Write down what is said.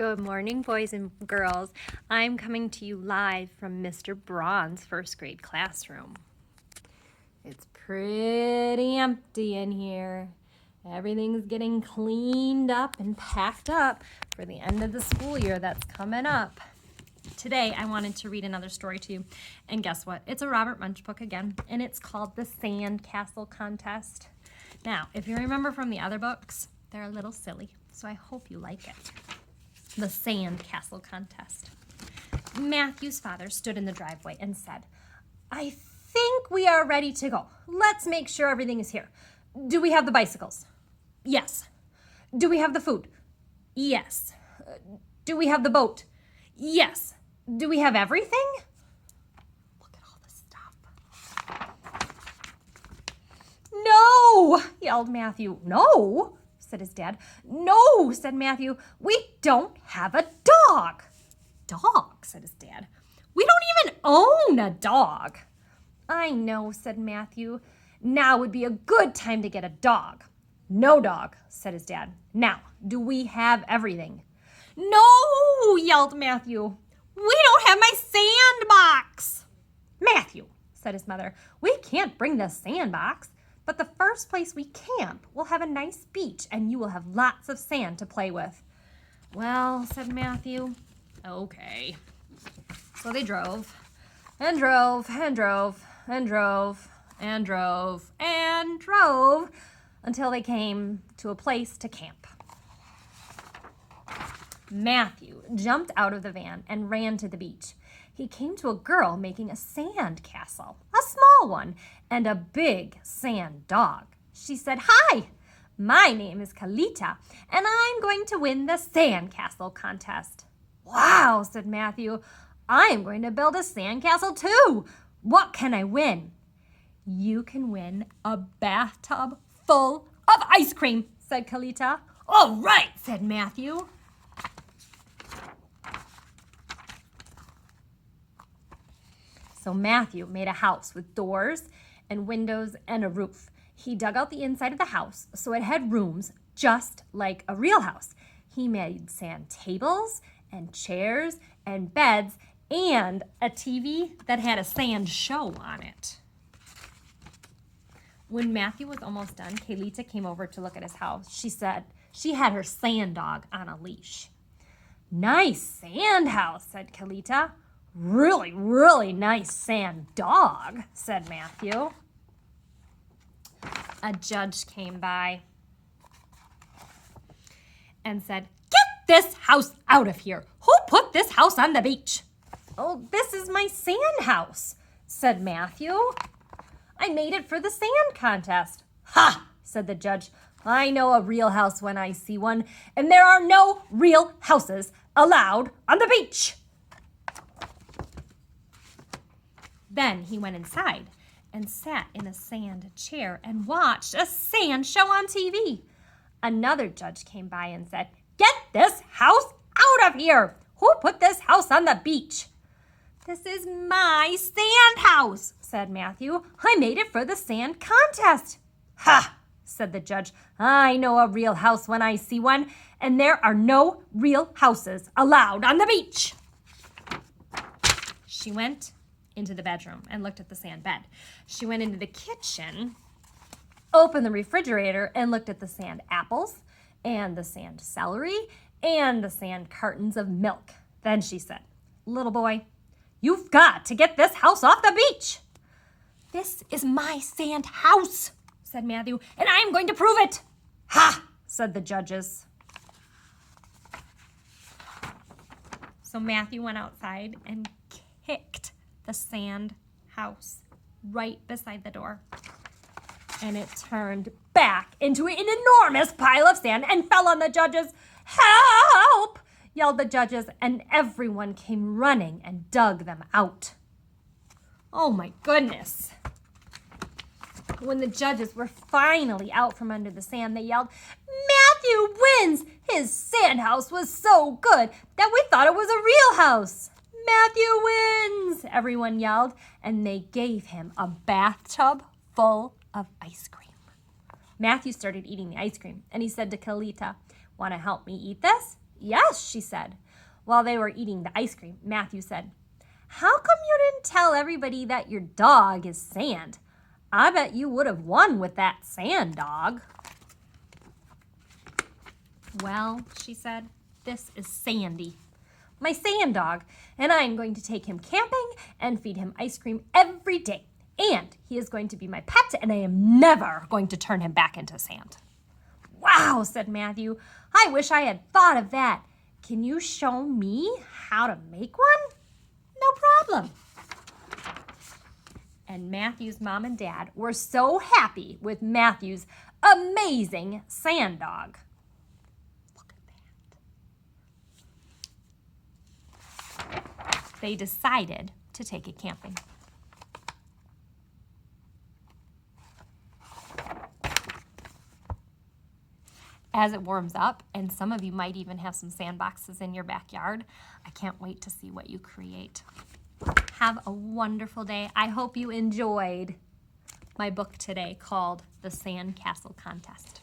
Good morning, boys and girls. I'm coming to you live from Mr. Braun's first grade classroom. It's pretty empty in here. Everything's getting cleaned up and packed up for the end of the school year that's coming up. Today, I wanted to read another story to you. And guess what? It's a Robert Munsch book again, and it's called The Sand Castle Contest. Now, if you remember from the other books, they're a little silly, so I hope you like it. The Sand Castle Contest. Matthew's father stood in the driveway and said, "I think we are ready to go. Let's make sure everything is here. Do we have the bicycles?" "Yes." "Do we have the food?" "Yes." "Do we have the boat?" "Yes." "Do we have everything?" Look at all this stuff. "No!" yelled Matthew. "No?" said his dad. "No," said Matthew. "We don't have a dog." "Dog?" said his dad. "We don't even own a dog." "I know," said Matthew. "Now would be a good time to get a dog." "No dog," said his dad. "Now, do we have everything?" "No," yelled Matthew. "We don't have my sandbox." "Matthew," said his mother, "we can't bring the sandbox. But the first place we camp, we'll have a nice beach, and you will have lots of sand to play with." "Well," said Matthew, "okay." So they drove and drove and drove and drove and drove and drove until they came to a place to camp. Matthew jumped out of the van and ran to the beach. He came to a girl making a sand castle, a small one, and a big sand dog. She said, "Hi, my name is Kalita, and I'm going to win the sand castle contest." "Wow," said Matthew, "I am going to build a sand castle too. What can I win?" "You can win a bathtub full of ice cream," said Kalita. "All right," said Matthew. So Matthew made a house with doors and windows and a roof. He dug out the inside of the house so it had rooms just like a real house. He made sand tables and chairs and beds and a TV that had a sand show on it. When Matthew was almost done, Kalita came over to look at his house. She said she had her sand dog on a leash. "Nice sand house," said Kalita. "Really, really nice sand dog," said Matthew. A judge came by and said, "Get this house out of here. Who put this house on the beach?" "Oh, this is my sand house," said Matthew. "I made it for the sand contest." "Ha!" said the judge. "I know a real house when I see one, and there are no real houses allowed on the beach." Then he went inside and sat in a sand chair and watched a sand show on TV. Another judge came by and said, "Get this house out of here. Who put this house on the beach?" "This is my sand house," said Matthew. "I made it for the sand contest." "Ha!" said the judge. "I know a real house when I see one, and there are no real houses allowed on the beach." She went into the bedroom and looked at the sand bed. She went into the kitchen, opened the refrigerator, and looked at the sand apples and the sand celery and the sand cartons of milk. Then she said, "Little boy, you've got to get this house off the beach." "This is my sand house," said Matthew, "and I'm going to prove it." "Ha!" said the judges. So Matthew went outside and kicked the sand house right beside the door. And it turned back into an enormous pile of sand and fell on the judges. "Help!" yelled the judges, and everyone came running and dug them out. Oh my goodness. When the judges were finally out from under the sand, they yelled, "Matthew wins! His sand house was so good that we thought it was a real house." "Matthew wins!" everyone yelled, and they gave him a bathtub full of ice cream. Matthew started eating the ice cream, and he said to Kalita, "Want to help me eat this?" Yes, she said. While they were eating the ice cream, Matthew said, how come you didn't tell everybody that your dog is Sand? I bet you would have won with that sand dog. Well, she said, this is Sandy, my sand dog, and I am going to take him camping and feed him ice cream every day. And he is going to be my pet, and I am never going to turn him back into sand. Wow, said Matthew. I wish I had thought of that. Can you show me how to make one? No problem. And Matthew's mom and dad were so happy with Matthew's amazing sand dog. Look at that. They decided to take it camping. As it warms up, and some of you might even have some sandboxes in your backyard, I can't wait to see what you create. Have a wonderful day. I hope you enjoyed my book today called The Sand Castle Contest.